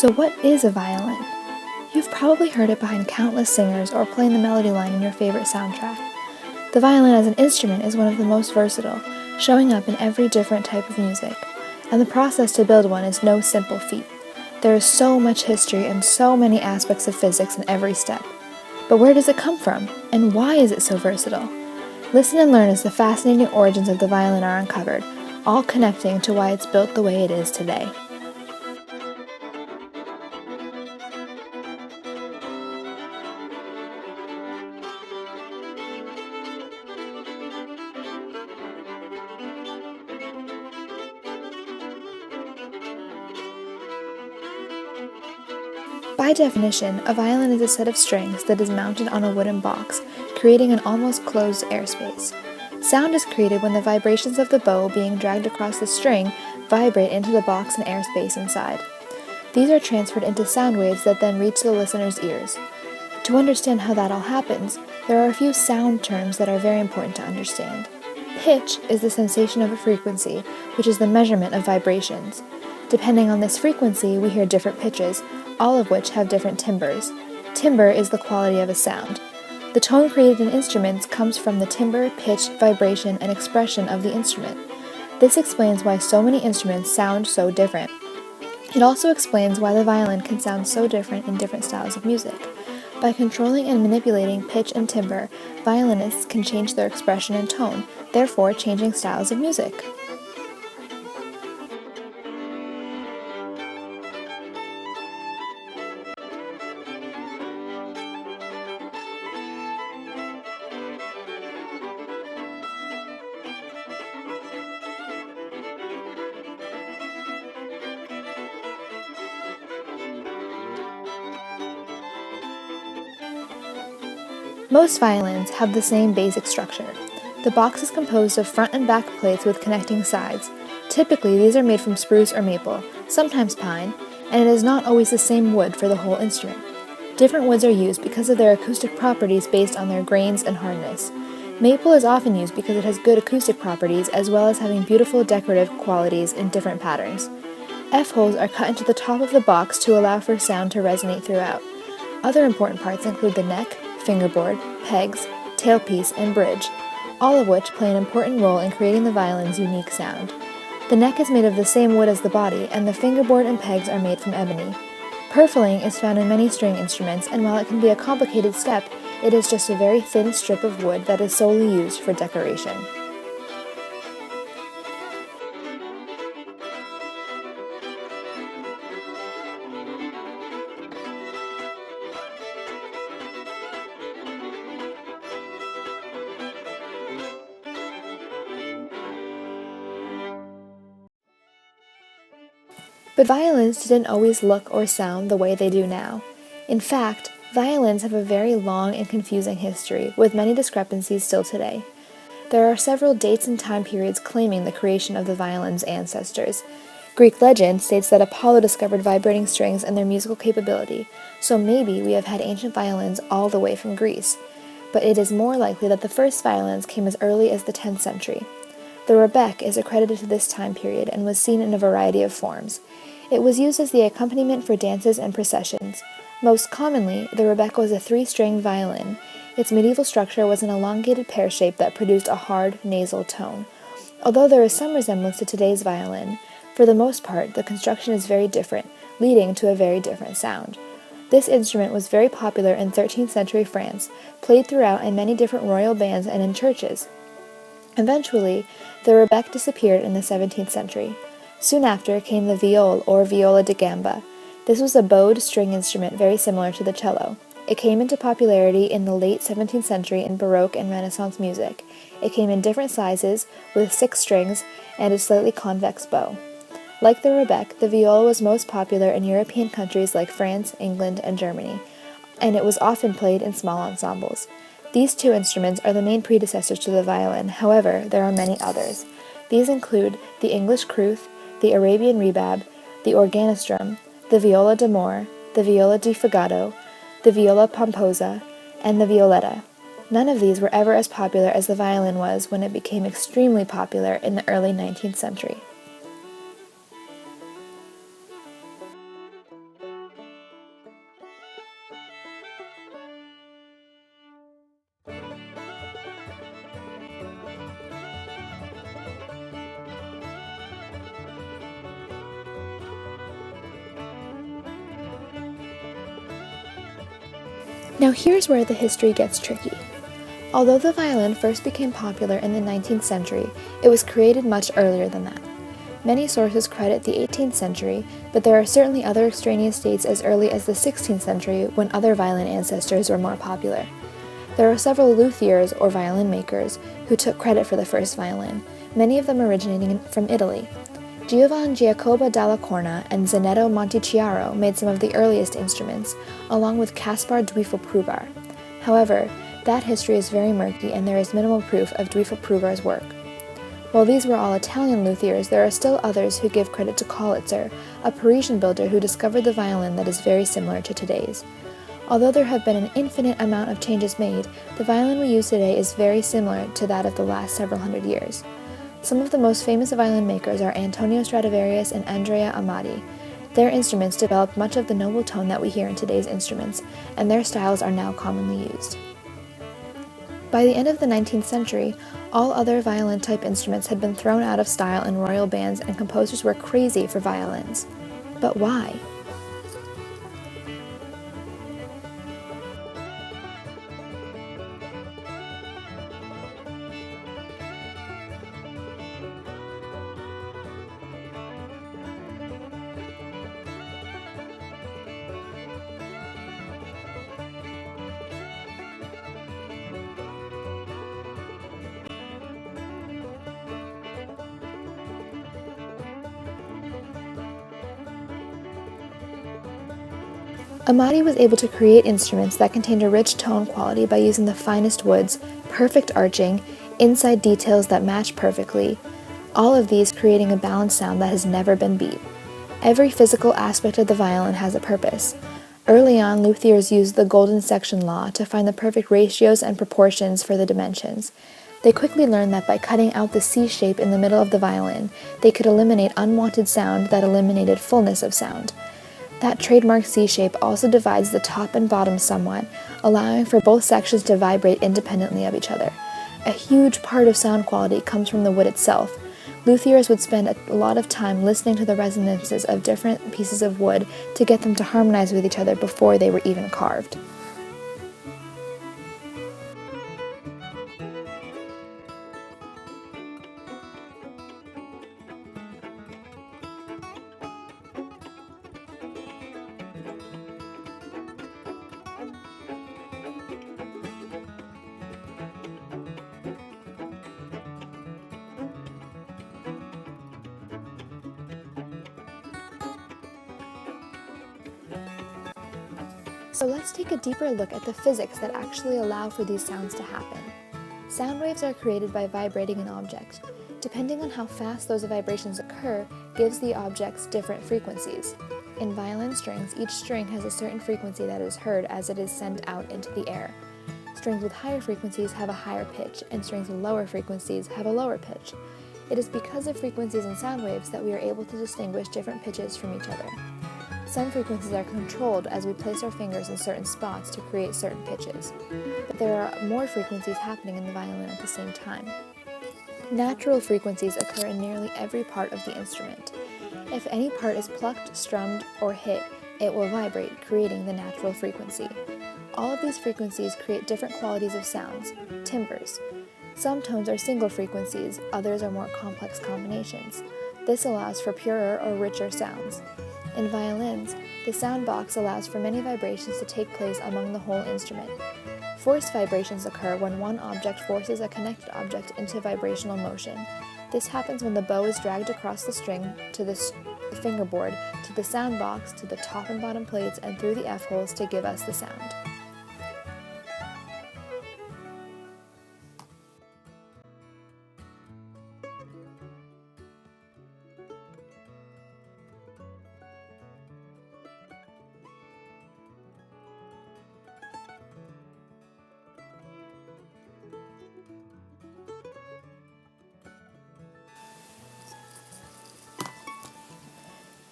So what is a violin? You've probably heard it behind countless singers or playing the melody line in your favorite soundtrack. The violin as an instrument is one of the most versatile, showing up in every different type of music, and the process to build one is no simple feat. There is so much history and so many aspects of physics in every step. But where does it come from, and why is it so versatile? Listen and learn as the fascinating origins of the violin are uncovered, all connecting to why it's built the way it is today. By definition, a violin is a set of strings that is mounted on a wooden box, creating an almost closed airspace. Sound is created when the vibrations of the bow being dragged across the string vibrate into the box and airspace inside. These are transferred into sound waves that then reach the listener's ears. To understand how that all happens, there are a few sound terms that are very important to understand. Pitch is the sensation of a frequency, which is the measurement of vibrations. Depending on this frequency, we hear different pitches, all of which have different timbres. Timbre is the quality of a sound. The tone created in instruments comes from the timbre, pitch, vibration, and expression of the instrument. This explains why so many instruments sound so different. It also explains why the violin can sound so different in different styles of music. By controlling and manipulating pitch and timbre, violinists can change their expression and tone, therefore changing styles of music. Most violins have the same basic structure. The box is composed of front and back plates with connecting sides. Typically, these are made from spruce or maple, sometimes pine, and it is not always the same wood for the whole instrument. Different woods are used because of their acoustic properties based on their grains and hardness. Maple is often used because it has good acoustic properties as well as having beautiful decorative qualities in different patterns. F-holes are cut into the top of the box to allow for sound to resonate throughout. Other important parts include the neck, fingerboard, pegs, tailpiece, and bridge, all of which play an important role in creating the violin's unique sound. The neck is made of the same wood as the body, and the fingerboard and pegs are made from ebony. Purfling is found in many string instruments, and while it can be a complicated step, it is just a very thin strip of wood that is solely used for decoration. But violins didn't always look or sound the way they do now. In fact, violins have a very long and confusing history, with many discrepancies still today. There are several dates and time periods claiming the creation of the violin's ancestors. Greek legend states that Apollo discovered vibrating strings and their musical capability, so maybe we have had ancient violins all the way from Greece. But it is more likely that the first violins came as early as the 10th century. The rebec is accredited to this time period and was seen in a variety of forms. It was used as the accompaniment for dances and processions. Most commonly, the rebec was a 3-stringed violin. Its medieval structure was an elongated pear shape that produced a hard, nasal tone. Although there is some resemblance to today's violin, for the most part, the construction is very different, leading to a very different sound. This instrument was very popular in 13th century France, played throughout in many different royal bands and in churches. Eventually, the rebec disappeared in the 17th century. Soon after came the viol, or viola da gamba. This was a bowed string instrument very similar to the cello. It came into popularity in the late 17th century in Baroque and Renaissance music. It came in different sizes, with 6 strings and a slightly convex bow. Like the rebec, the viola was most popular in European countries like France, England, and Germany, and it was often played in small ensembles. These 2 instruments are the main predecessors to the violin, however, there are many others. These include the English crwth, the Arabian rebab, the organostrum, the viola d'amore, the viola di fugato, the viola pomposa, and the violetta. None of these were ever as popular as the violin was when it became extremely popular in the early 19th century. Now here's where the history gets tricky. Although the violin first became popular in the 19th century, it was created much earlier than that. Many sources credit the 18th century, but there are certainly other extraneous dates as early as the 16th century when other violin ancestors were more popular. There are several luthiers, or violin makers, who took credit for the first violin, many of them originating from Italy. Giovan Giacoba dalla Corna and Zenetto Montichiaro made some of the earliest instruments, along with Caspar Duifel-Pruvar. However, that history is very murky and there is minimal proof of Duifel-Pruvar's work. While these were all Italian luthiers, there are still others who give credit to Kaulitzer, a Parisian builder who discovered the violin that is very similar to today's. Although there have been an infinite amount of changes made, the violin we use today is very similar to that of the last several hundred years. Some of the most famous violin makers are Antonio Stradivarius and Andrea Amati. Their instruments developed much of the noble tone that we hear in today's instruments, and their styles are now commonly used. By the end of the 19th century, all other violin-type instruments had been thrown out of style in royal bands and composers were crazy for violins. But why? Amati was able to create instruments that contained a rich tone quality by using the finest woods, perfect arching, inside details that match perfectly, all of these creating a balanced sound that has never been beat. Every physical aspect of the violin has a purpose. Early on, luthiers used the golden section law to find the perfect ratios and proportions for the dimensions. They quickly learned that by cutting out the C shape in the middle of the violin, they could eliminate unwanted sound that eliminated fullness of sound. That trademark C shape also divides the top and bottom somewhat, allowing for both sections to vibrate independently of each other. A huge part of sound quality comes from the wood itself. Luthiers would spend a lot of time listening to the resonances of different pieces of wood to get them to harmonize with each other before they were even carved. So let's take a deeper look at the physics that actually allow for these sounds to happen. Sound waves are created by vibrating an object. Depending on how fast those vibrations occur, gives the objects different frequencies. In violin strings, each string has a certain frequency that is heard as it is sent out into the air. Strings with higher frequencies have a higher pitch, and strings with lower frequencies have a lower pitch. It is because of frequencies in sound waves that we are able to distinguish different pitches from each other. Some frequencies are controlled as we place our fingers in certain spots to create certain pitches, but there are more frequencies happening in the violin at the same time. Natural frequencies occur in nearly every part of the instrument. If any part is plucked, strummed, or hit, it will vibrate, creating the natural frequency. All of these frequencies create different qualities of sounds, timbres. Some tones are single frequencies, others are more complex combinations. This allows for purer or richer sounds. In violins, the sound box allows for many vibrations to take place among the whole instrument. Forced vibrations occur when one object forces a connected object into vibrational motion. This happens when the bow is dragged across the string to the fingerboard, to the sound box, to the top and bottom plates, and through the F-holes to give us the sound.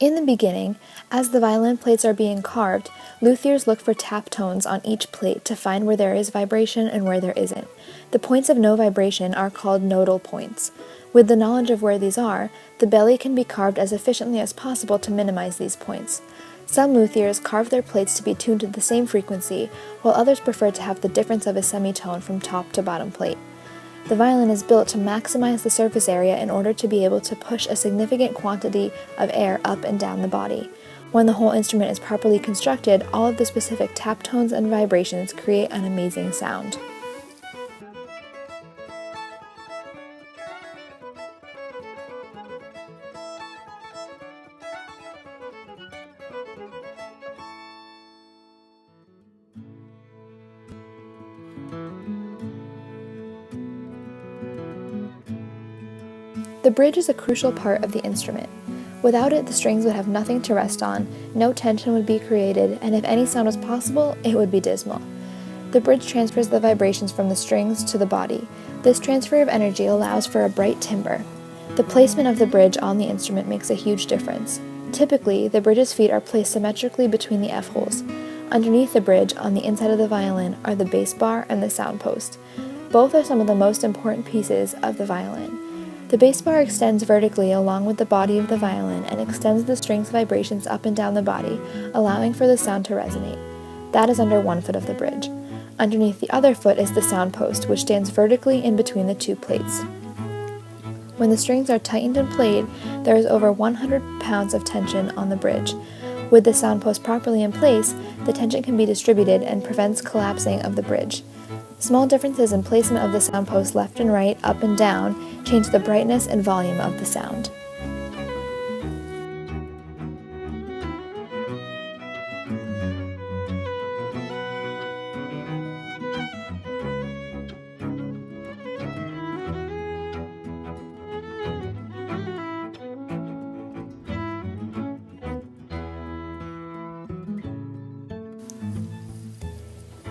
In the beginning, as the violin plates are being carved, luthiers look for tap tones on each plate to find where there is vibration and where there isn't. The points of no vibration are called nodal points. With the knowledge of where these are, the belly can be carved as efficiently as possible to minimize these points. Some luthiers carve their plates to be tuned to the same frequency, while others prefer to have the difference of a semitone from top to bottom plate. The violin is built to maximize the surface area in order to be able to push a significant quantity of air up and down the body. When the whole instrument is properly constructed, all of the specific tap tones and vibrations create an amazing sound. The bridge is a crucial part of the instrument. Without it, the strings would have nothing to rest on, no tension would be created, and if any sound was possible, it would be dismal. The bridge transfers the vibrations from the strings to the body. This transfer of energy allows for a bright timbre. The placement of the bridge on the instrument makes a huge difference. Typically, the bridge's feet are placed symmetrically between the F-holes. Underneath the bridge, on the inside of the violin, are the bass bar and the sound post. Both are some of the most important pieces of the violin. The bass bar extends vertically along with the body of the violin and extends the strings' vibrations up and down the body, allowing for the sound to resonate. That is under one foot of the bridge. Underneath the other foot is the sound post, which stands vertically in between the two plates. When the strings are tightened and played, there is over 100 pounds of tension on the bridge. With the sound post properly in place, the tension can be distributed and prevents collapsing of the bridge. Small differences in placement of the sound post left and right, up and down, change the brightness and volume of the sound.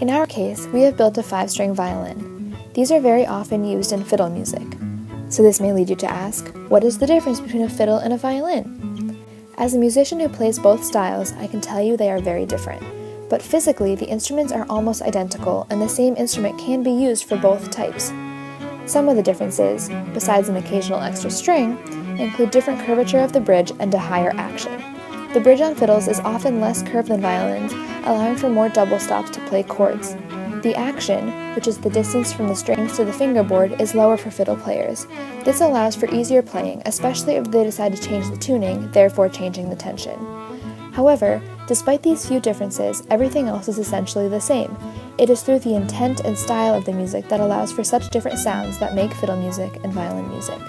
In our case, we have built a 5-string violin. These are very often used in fiddle music. So this may lead you to ask, what is the difference between a fiddle and a violin? As a musician who plays both styles, I can tell you they are very different. But physically, the instruments are almost identical, and the same instrument can be used for both types. Some of the differences, besides an occasional extra string, include different curvature of the bridge and a higher action. The bridge on fiddles is often less curved than violins, allowing for more double stops to play chords. The action, which is the distance from the strings to the fingerboard, is lower for fiddle players. This allows for easier playing, especially if they decide to change the tuning, therefore changing the tension. However, despite these few differences, everything else is essentially the same. It is through the intent and style of the music that allows for such different sounds that make fiddle music and violin music.